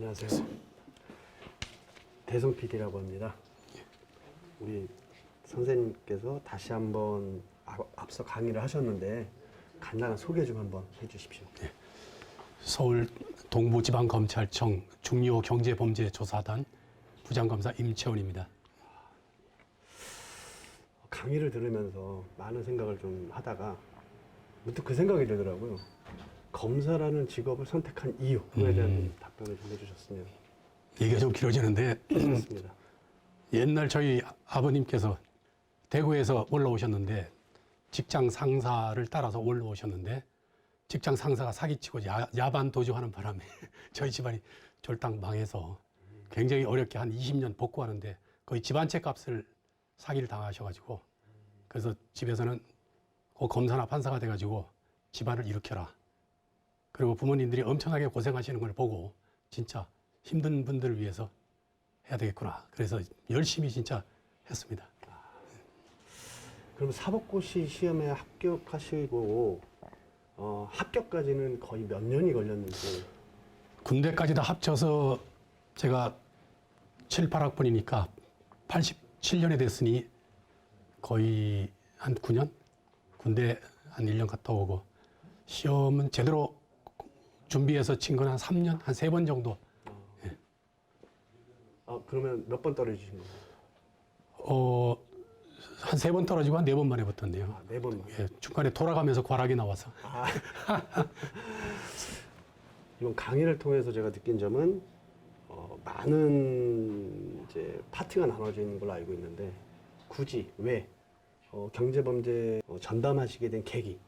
안녕하세요. 대성 PD라고 합니다. 우리 선생님께서 다시 한번 앞서 강의를 하셨는데 간단한 소개 좀 한번 해주십시오. 서울 동부지방검찰청 중요경제범죄조사단 부장검사 임채원입니다. 강의를 들으면서 많은 생각을 좀 하다가 문득 그 생각이 들더라고요. 검사라는 직업을 선택한 이유, 그에 대한 답변을 좀 해주셨으면. 얘기가 좀 길어지는데 좋습니다. 옛날 저희 아버님께서 대구에서 올라오셨는데 직장 상사를 따라서 올라오셨는데 직장 상사가 사기치고 야반 도주하는 바람에 저희 집안이 쫄딱 망해서 굉장히 어렵게 한 20년 복구하는데 거의 집안채 값을 사기를 당하셔가지고 그래서 집에서는 검사나 판사가 돼가지고 집안을 일으켜라. 그리고 부모님들이 엄청나게 고생하시는 걸 보고 진짜 힘든 분들을 위해서 해야 되겠구나. 그래서 열심히 진짜 했습니다. 그럼 사법고시 시험에 합격하시고 합격까지는 거의 몇 년이 걸렸는지. 군대까지 다 합쳐서 제가 7, 8학번이니까 87년에 됐으니 거의 한 9년? 군대 한 1년 갔다 오고 시험은 제대로 준비해서 친 건 한 3년? 한 3번 정도. 예. 그러면 몇 번 떨어지신 거예요? 한 3번 떨어지고 한 4번 만에 붙었네요. 4번. 예, 중간에 돌아가면서 과락이 나와서. 이번 강의를 통해서 제가 느낀 점은 많은 이제 파트가 나눠져 있는 걸로 알고 있는데 굳이 왜 경제범죄 전담하시게 된 계기,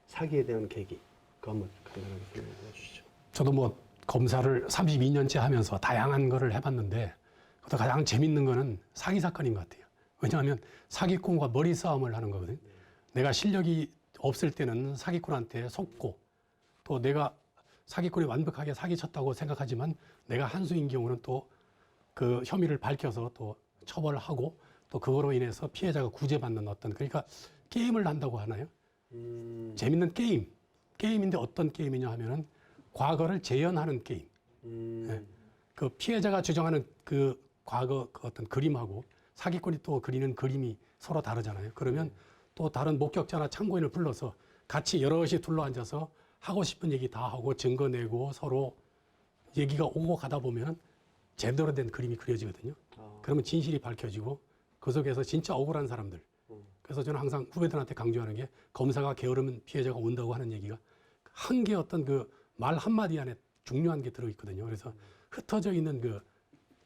사기에 대한 계기, 그거 한번 간단하게 설명해 주시죠. 저도 뭐 검사를 32년째 하면서 다양한 거를 해봤는데 그것도 가장 재밌는 거는 사기 사건인 것 같아요. 왜냐하면 사기꾼과 머리 싸움을 하는 거거든요. 내가 실력이 없을 때는 사기꾼한테 속고 또 내가 사기꾼이 완벽하게 사기쳤다고 생각하지만 내가 한수인 경우는 또 그 혐의를 밝혀서 또 처벌하고 또 그거로 인해서 피해자가 구제받는 어떤 그러니까 게임을 한다고 하나요? 재밌는 게임. 게임인데 어떤 게임이냐 하면은 과거를 재현하는 게임. 예. 그 피해자가 주장하는 그 과거 그 어떤 그림하고 사기꾼이 또 그리는 그림이 서로 다르잖아요. 그러면 또 다른 목격자나 참고인을 불러서 같이 여럿이 둘러앉아서 하고 싶은 얘기 다 하고 증거 내고 서로 얘기가 오고 가다 보면 제대로 된 그림이 그려지거든요. 그러면 진실이 밝혀지고 그 속에서 진짜 억울한 사람들. 그래서 저는 항상 후배들한테 강조하는 게 검사가 게으르면 피해자가 온다고 하는 얘기가 한 개 어떤 그 말 한마디 안에 중요한 게 들어있거든요. 그래서 흩어져 있는 그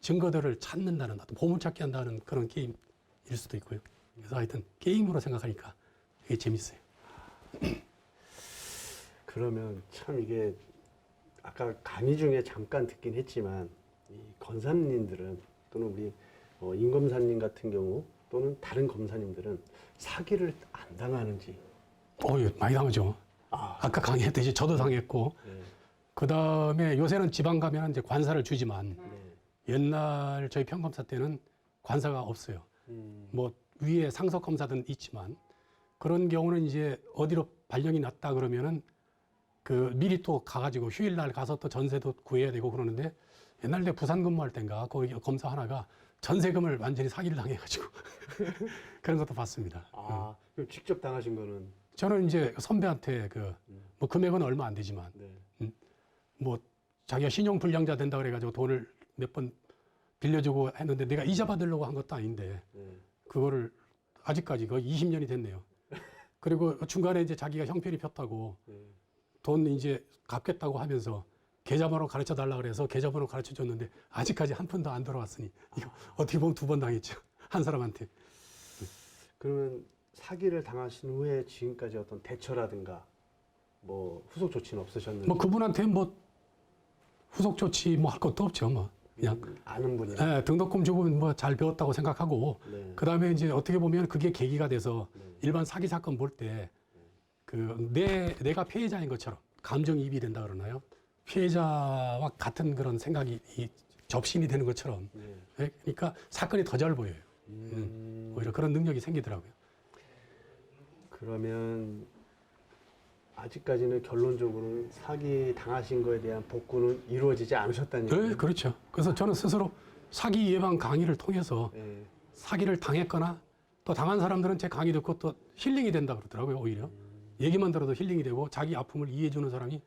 증거들을 찾는다는 어떤 보물찾기 한다는 그런 게임일 수도 있고요. 그래서 하여튼 게임으로 생각하니까 이게 재밌어요. 그러면 참 이게 아까 강의 중에 잠깐 듣긴 했지만 이 권사님들은 또는 우리 임 검사님 같은 경우 또는 다른 검사님들은 사기를 안 당하는지. 예, 많이 당하죠. 아까 강의했듯이 저도 당했고, 네. 그 다음에 요새는 지방 가면 이제 관사를 주지만, 네. 옛날 저희 평검사 때는 관사가 없어요. 뭐 위에 상석 검사든 있지만, 그런 경우는 이제 어디로 발령이 났다 그러면은 그 미리 또 가가지고 휴일날 가서 또 전세도 구해야 되고 그러는데 옛날 내 부산 근무할 땐가 거기 검사 하나가 전세금을 완전히 사기를 당해가지고 그런 것도 봤습니다. 그럼 직접 당하신 거는? 저는 이제 선배한테 뭐 금액은 얼마 안 되지만 네. 뭐 자기가 신용 불량자 된다 그래가지고 돈을 몇 번 빌려주고 했는데 내가 이자 받으려고 한 것도 아닌데 네. 그거를 아직까지 거의 20년이 됐네요. 그리고 중간에 이제 자기가 형편이 폈다고 네. 돈 이제 갚겠다고 하면서 계좌번호 가르쳐 달라 그래서 계좌번호 가르쳐 줬는데 아직까지 한 푼도 안 들어왔으니 이거 어떻게 보면 2번 당했죠. 한 사람한테. 그러면 사기를 당하신 후에 지금까지 어떤 대처라든가 뭐 후속 조치는 없으셨는지? 뭐 그분한테 뭐 후속 조치 뭐 할 것도 없죠. 뭐 그냥 아는 분이. 등록금 주고 뭐 잘 배웠다고 생각하고 네. 그 다음에 이제 어떻게 보면 그게 계기가 돼서 네. 일반 사기 사건 볼 때 내가 피해자인 것처럼 감정이입이 된다 그러나요? 피해자와 같은 그런 생각이 접신이 되는 것처럼. 네. 그러니까 사건이 더 잘 보여요. 오히려 그런 능력이 생기더라고요. 그러면 아직까지는 결론적으로는 사기 당하신 거에 대한 복구는 이루어지지 않으셨다는 네, 얘기예요. 그렇죠. 그래서 저는 스스로 사기 예방 강의를 통해서 예. 사기를 당했거나 또 당한 사람들은 제 강의 듣고 또 힐링이 된다 그러더라고요, 오히려. 얘기만 들어도 힐링이 되고 자기 아픔을 이해해주는 사람이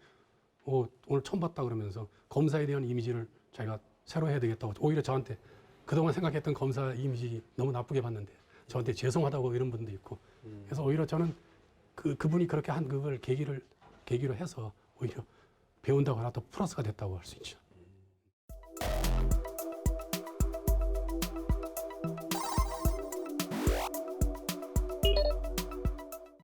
오늘 처음 봤다 그러면서 검사에 대한 이미지를 자기가 새로 해야 되겠다고 오히려 저한테 그동안 생각했던 검사 이미지 너무 나쁘게 봤는데 저한테 죄송하다고 이런 분도 있고 그래서 오히려 저는 그분이 그렇게 한 그걸 계기로 해서 오히려 배운다고 하나 더 플러스가 됐다고 할 수 있죠.